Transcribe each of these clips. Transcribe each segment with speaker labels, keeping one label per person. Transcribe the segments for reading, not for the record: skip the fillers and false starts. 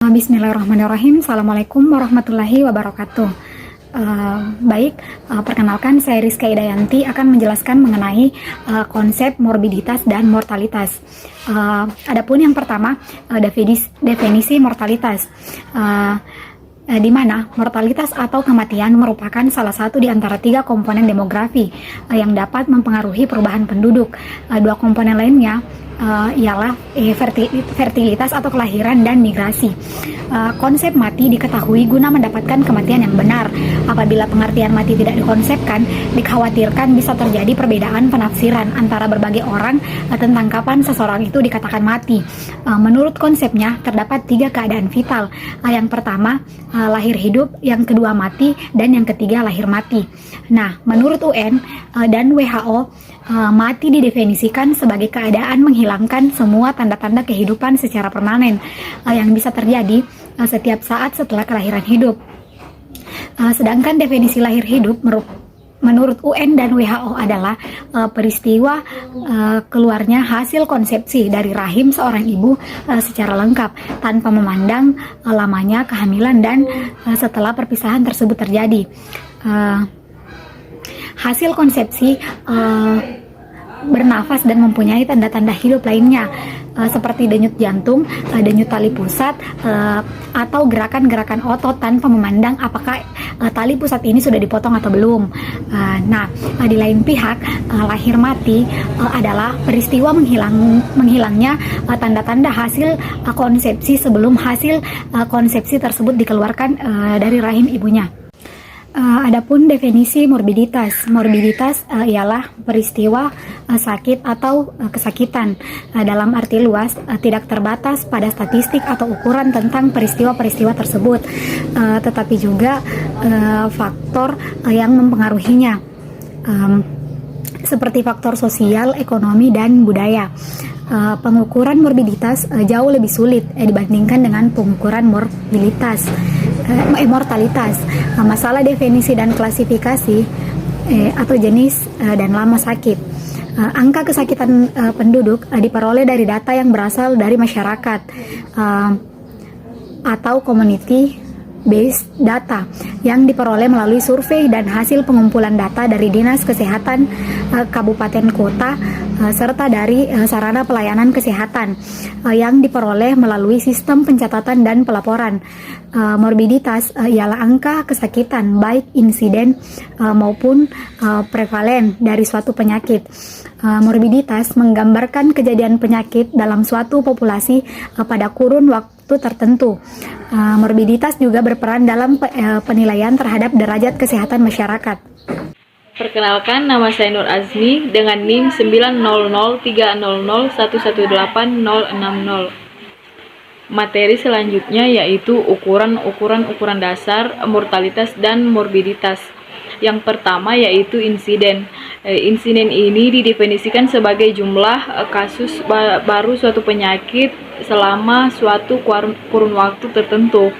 Speaker 1: Bismillahirrahmanirrahim. Assalamualaikum warahmatullahi wabarakatuh. Perkenalkan, saya Rizka Idayanti akan menjelaskan mengenai konsep morbiditas dan mortalitas. Adapun yang pertama, definisi mortalitas. Di mana mortalitas atau kematian merupakan salah satu di antara 3 komponen demografi yang dapat mempengaruhi perubahan penduduk. 2 komponen lainnya ialah fertilitas atau kelahiran dan migrasi. Konsep mati diketahui guna mendapatkan kematian yang benar. Apabila pengertian mati tidak dikonsepkan, dikhawatirkan bisa terjadi perbedaan penafsiran antara berbagai orang tentang kapan seseorang itu dikatakan mati. Menurut konsepnya, terdapat 3 keadaan vital. Yang pertama, lahir hidup, yang kedua mati, dan yang ketiga lahir mati. Nah, menurut UN dan WHO, mati didefinisikan sebagai keadaan menghilangkan semua tanda-tanda kehidupan secara permanen yang bisa terjadi setiap saat setelah kelahiran hidup. Sedangkan definisi lahir hidup menurut UN dan WHO adalah peristiwa keluarnya hasil konsepsi dari rahim seorang ibu secara lengkap tanpa memandang lamanya kehamilan dan setelah perpisahan tersebut terjadi. Hasil konsepsi bernafas dan mempunyai tanda-tanda hidup lainnya seperti denyut jantung, denyut tali pusat, atau gerakan-gerakan otot tanpa memandang apakah tali pusat ini sudah dipotong atau belum. Di lain pihak, lahir mati adalah peristiwa menghilangnya tanda-tanda hasil konsepsi sebelum hasil konsepsi tersebut dikeluarkan dari rahim ibunya. Adapun definisi morbiditas ialah peristiwa sakit atau kesakitan dalam arti luas, tidak terbatas pada statistik atau ukuran tentang peristiwa-peristiwa tersebut, tetapi juga faktor yang mempengaruhinya, seperti faktor sosial, ekonomi, dan budaya. Pengukuran morbiditas jauh lebih sulit dibandingkan dengan pengukuran mortalitas. Masalah definisi dan klasifikasi atau jenis dan lama sakit. Angka kesakitan penduduk diperoleh dari data yang berasal dari masyarakat atau community based data yang diperoleh melalui survei dan hasil pengumpulan data dari Dinas Kesehatan Kabupaten Kota serta dari sarana pelayanan kesehatan yang diperoleh melalui sistem pencatatan dan pelaporan. Morbiditas ialah angka kesakitan baik insiden maupun prevalen dari suatu penyakit. Morbiditas menggambarkan kejadian penyakit dalam suatu populasi pada kurun waktu tertentu. Morbiditas juga berperan dalam penilaian terhadap derajat kesehatan masyarakat.
Speaker 2: Perkenalkan, nama saya Nur Azmi dengan NIM 90030011860. Materi selanjutnya yaitu ukuran dasar mortalitas dan morbiditas. Yang pertama yaitu insiden. Insiden ini didefinisikan sebagai jumlah kasus baru suatu penyakit selama suatu kurun waktu tertentu.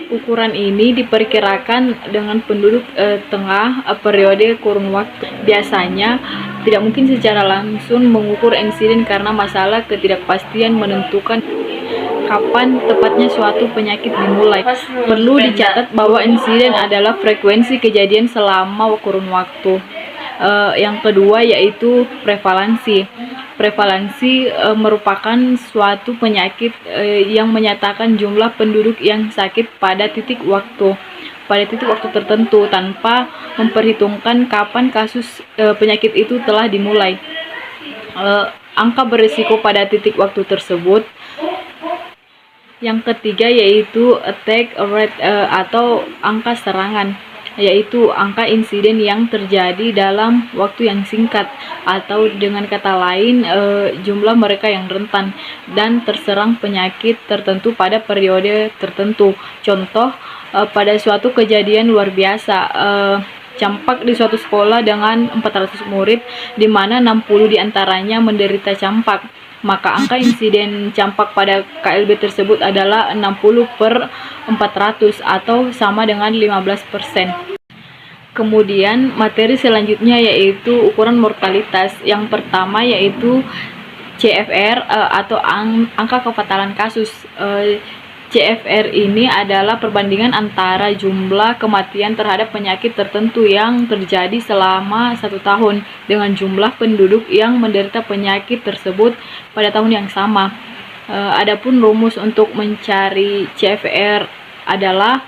Speaker 2: Ukuran ini diperkirakan dengan penduduk tengah periode kurun waktu. Biasanya tidak mungkin secara langsung mengukur insiden karena masalah ketidakpastian menentukan kapan tepatnya suatu penyakit dimulai. Perlu dicatat bahwa insiden adalah frekuensi kejadian selama kurun waktu. Yang kedua yaitu prevalensi. Prevalensi merupakan suatu penyakit yang menyatakan jumlah penduduk yang sakit pada titik waktu tertentu tanpa memperhitungkan kapan kasus penyakit itu telah dimulai. Angka berisiko pada titik waktu tersebut. Yang ketiga yaitu attack rate atau angka serangan, yaitu angka insiden yang terjadi dalam waktu yang singkat, atau dengan kata lain jumlah mereka yang rentan dan terserang penyakit tertentu pada periode tertentu. Contoh, pada suatu kejadian luar biasa, campak di suatu sekolah dengan 400 murid, di mana 60 diantaranya menderita campak. Maka angka insiden campak pada KLB tersebut adalah 60/400 atau sama dengan 15%. Kemudian materi selanjutnya yaitu ukuran mortalitas. Yang pertama yaitu CFR atau angka kefatalan kasus. CFR ini adalah perbandingan antara jumlah kematian terhadap penyakit tertentu yang terjadi selama 1 tahun dengan jumlah penduduk yang menderita penyakit tersebut pada tahun yang sama. Adapun rumus untuk mencari CFR adalah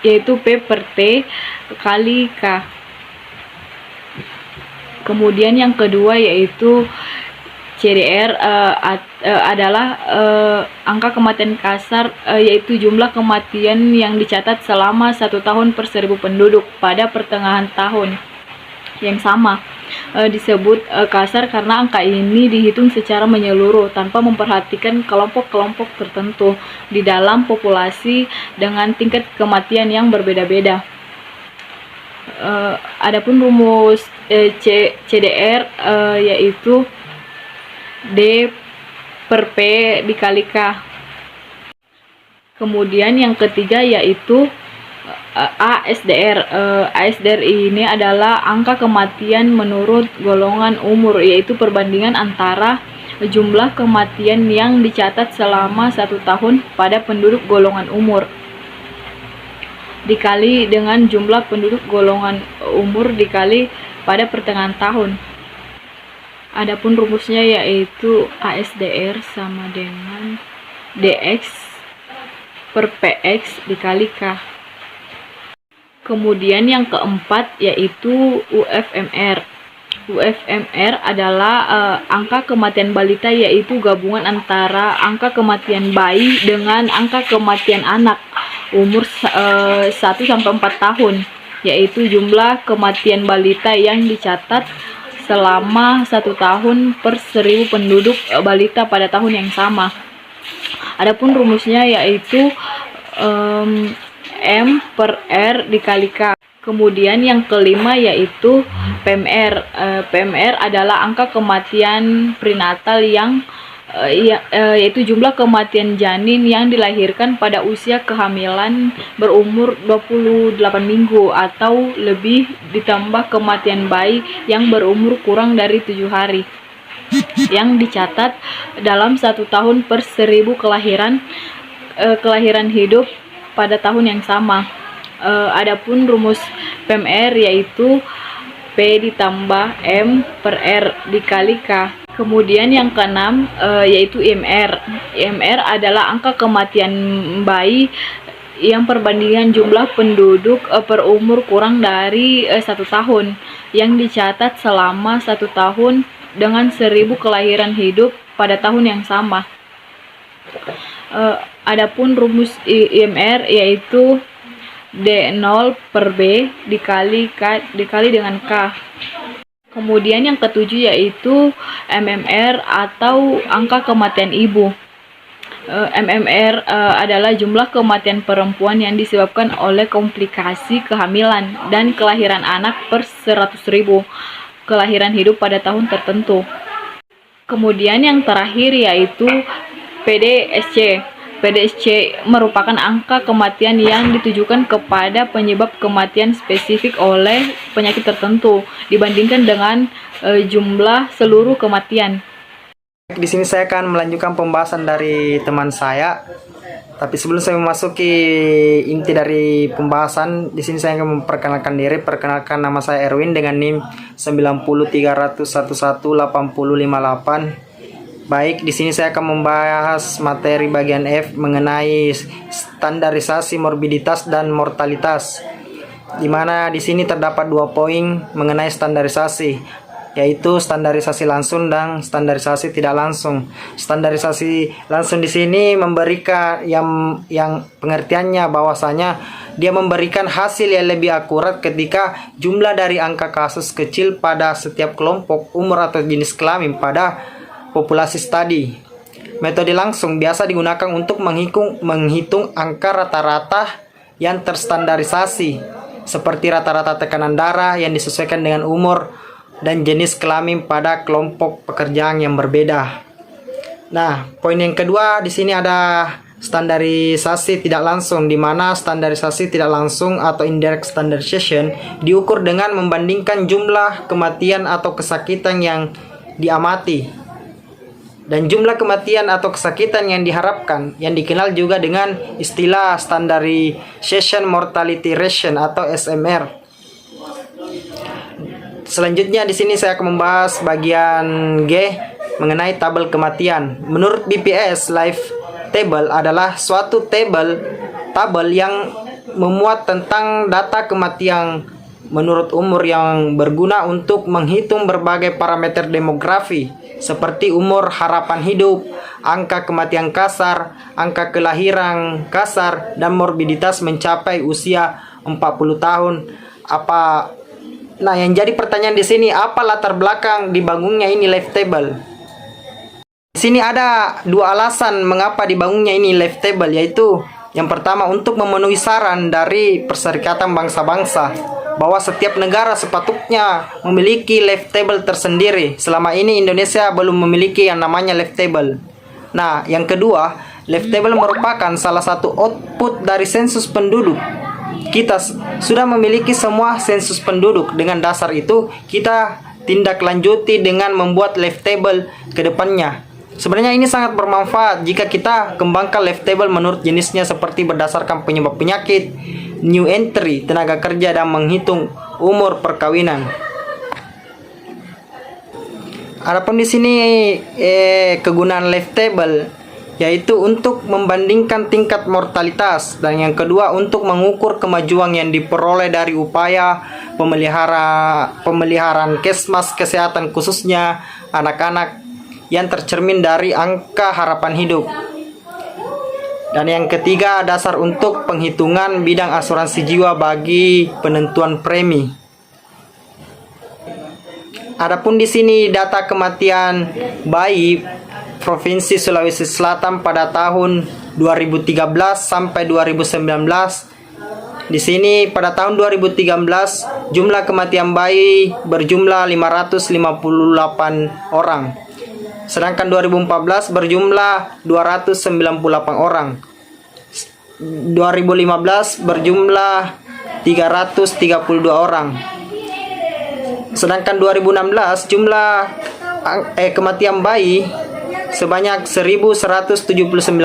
Speaker 2: yaitu P per T kali K. Kemudian yang kedua yaitu CDR adalah angka kematian kasar, yaitu jumlah kematian yang dicatat selama 1 tahun per 1000 penduduk pada pertengahan tahun yang sama. Disebut kasar karena angka ini dihitung secara menyeluruh tanpa memperhatikan kelompok-kelompok tertentu di dalam populasi dengan tingkat kematian yang berbeda-beda. Adapun rumus CDR yaitu D per P dikali K. Kemudian yang ketiga yaitu ASDR. ASDR ini adalah angka kematian menurut golongan umur, yaitu perbandingan antara jumlah kematian yang dicatat selama 1 tahun pada penduduk golongan umur dikali dengan jumlah penduduk golongan umur dikali pada pertengahan tahun. Adapun rumusnya yaitu ASDR sama dengan DX per PX dikali K. Kemudian yang keempat yaitu UFMR. UFMR adalah angka kematian balita, yaitu gabungan antara angka kematian bayi dengan angka kematian anak umur 1 sampai 4 tahun, yaitu jumlah kematian balita yang dicatat selama 1 tahun per 1000 penduduk balita pada tahun yang sama. Adapun rumusnya yaitu M per R dikali K. Kemudian yang kelima yaitu PMR. PMR adalah angka kematian prenatal yang yaitu jumlah kematian janin yang dilahirkan pada usia kehamilan berumur 28 minggu atau lebih ditambah kematian bayi yang berumur kurang dari 7 hari yang dicatat dalam 1 tahun per 1000 kelahiran hidup pada tahun yang sama. Adapun rumus PMR yaitu P ditambah M per R dikali K. Kemudian yang keenam yaitu IMR. IMR adalah angka kematian bayi yang perbandingan jumlah penduduk per umur kurang dari 1 tahun yang dicatat selama 1 tahun dengan 1000 kelahiran hidup pada tahun yang sama. Adapun rumus IMR yaitu D0 per B dikali dengan K. Kemudian yang ketujuh yaitu MMR atau angka kematian ibu. MMR adalah jumlah kematian perempuan yang disebabkan oleh komplikasi kehamilan dan kelahiran anak per 100.000 kelahiran hidup pada tahun tertentu. Kemudian yang terakhir yaitu PDSC. PDSC merupakan angka kematian yang ditujukan kepada penyebab kematian spesifik oleh penyakit tertentu dibandingkan dengan jumlah seluruh kematian.
Speaker 3: Di sini saya akan melanjutkan pembahasan dari teman saya. Tapi sebelum saya memasuki inti dari pembahasan, di sini saya akan memperkenalkan diri. Perkenalkan, nama saya Erwin dengan NIM 903118058. Baik, di sini saya akan membahas materi bagian F mengenai standarisasi morbiditas dan mortalitas. Di mana di sini terdapat 2 poin mengenai standarisasi, yaitu standarisasi langsung dan standarisasi tidak langsung. Standarisasi langsung di sini memberikan yang pengertiannya bahwasanya dia memberikan hasil yang lebih akurat ketika jumlah dari angka kasus kecil pada setiap kelompok umur atau jenis kelamin pada populasi studi. Metode langsung biasa digunakan untuk menghitung angka rata-rata yang terstandarisasi, seperti rata-rata tekanan darah yang disesuaikan dengan umur dan jenis kelamin pada kelompok pekerjaan yang berbeda. Nah, poin yang kedua di sini ada standarisasi tidak langsung, di mana standarisasi tidak langsung atau indirect standardization diukur dengan membandingkan jumlah kematian atau kesakitan yang diamati dan jumlah kematian atau kesakitan yang diharapkan yang dikenal juga dengan istilah Standardization Mortality Ratio atau SMR. Selanjutnya di sini saya akan membahas bagian G mengenai tabel kematian. Menurut BPS, Life Table adalah suatu tabel yang memuat tentang data kematian menurut umur yang berguna untuk menghitung berbagai parameter demografi seperti umur harapan hidup, angka kematian kasar, angka kelahiran kasar, dan morbiditas mencapai usia 40 tahun. Nah, yang jadi pertanyaan di sini, apa latar belakang dibangunnya ini Life Table? Di sini ada dua alasan mengapa dibangunnya ini Life Table, yaitu yang pertama untuk memenuhi saran dari Perserikatan Bangsa-Bangsa bahwa setiap negara sepatutnya memiliki Life Table tersendiri. Selama ini Indonesia belum memiliki yang namanya Life Table. Nah, yang kedua, Life Table merupakan salah satu output dari sensus penduduk. Kita sudah memiliki semua sensus penduduk. Dengan dasar itu, kita tindak lanjuti dengan membuat Life Table ke depannya. Sebenarnya ini sangat bermanfaat jika kita kembangkan Life Table menurut jenisnya seperti berdasarkan penyebab penyakit, new entry, tenaga kerja, dan menghitung umur perkawinan. Adapun di sini kegunaan Life Table yaitu untuk membandingkan tingkat mortalitas, dan yang kedua untuk mengukur kemajuan yang diperoleh dari upaya pemeliharaan kesmas kesehatan khususnya anak-anak yang tercermin dari angka harapan hidup. Dan yang ketiga, dasar untuk penghitungan bidang asuransi jiwa bagi penentuan premi. Adapun di sini data kematian bayi Provinsi Sulawesi Selatan pada tahun 2013 sampai 2019. Di sini pada tahun 2013 jumlah kematian bayi berjumlah 558 orang. Sedangkan 2014 berjumlah 298 orang. 2015 berjumlah 332 orang. Sedangkan 2016 jumlah kematian bayi sebanyak 1179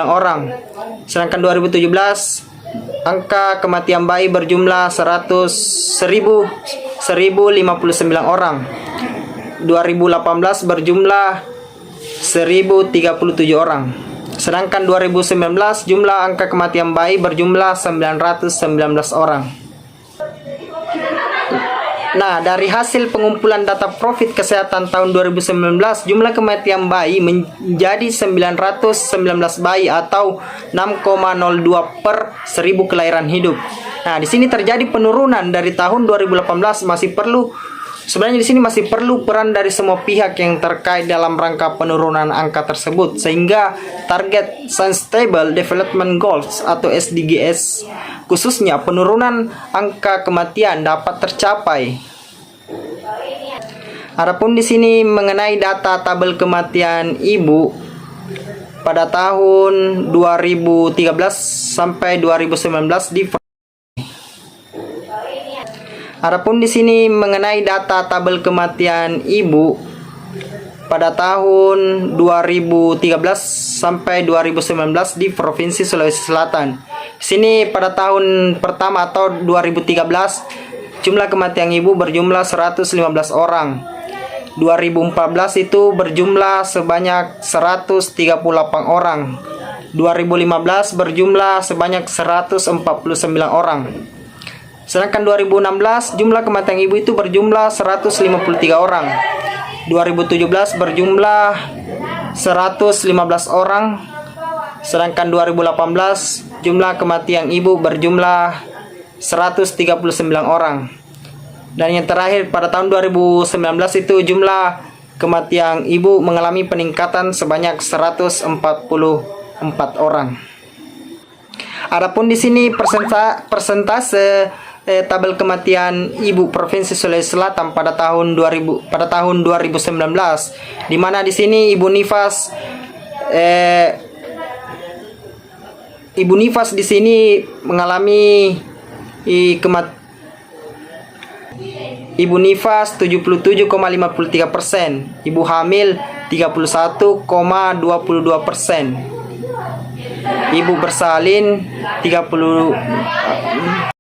Speaker 3: orang. Sedangkan 2017 angka kematian bayi berjumlah 1059 orang. 2018 berjumlah 1037 orang. Sedangkan 2019 jumlah angka kematian bayi berjumlah 919 orang. Nah, dari hasil pengumpulan data profit kesehatan tahun 2019, jumlah kematian bayi menjadi 919 bayi atau 6,02 per 1000 kelahiran hidup. Nah, di sini terjadi penurunan dari tahun 2018. Sebenarnya di sini masih perlu peran dari semua pihak yang terkait dalam rangka penurunan angka tersebut, sehingga target Sustainable Development Goals atau SDGs, khususnya penurunan angka kematian, dapat tercapai. Adapun di sini mengenai data tabel kematian ibu pada tahun 2013 sampai 2019 di Adapun di sini mengenai data tabel kematian ibu pada tahun 2013 sampai 2019 di Provinsi Sulawesi Selatan. Di sini pada tahun pertama atau 2013 jumlah kematian ibu berjumlah 115 orang. 2014 itu berjumlah sebanyak 138 orang. 2015 berjumlah sebanyak 149 orang. Sedangkan 2016 jumlah kematian ibu itu berjumlah 153 orang. 2017 berjumlah 115 orang. Sedangkan 2018 jumlah kematian ibu berjumlah 139 orang. Dan yang terakhir pada tahun 2019 itu jumlah kematian ibu mengalami peningkatan sebanyak 144 orang. Adapun di sini persentase tabel kematian ibu Provinsi Sulawesi Selatan pada tahun 2019, di mana di sini Ibu Nifas di sini mengalami Ibu nifas 77,53%, ibu hamil 31,22%, ibu bersalin 30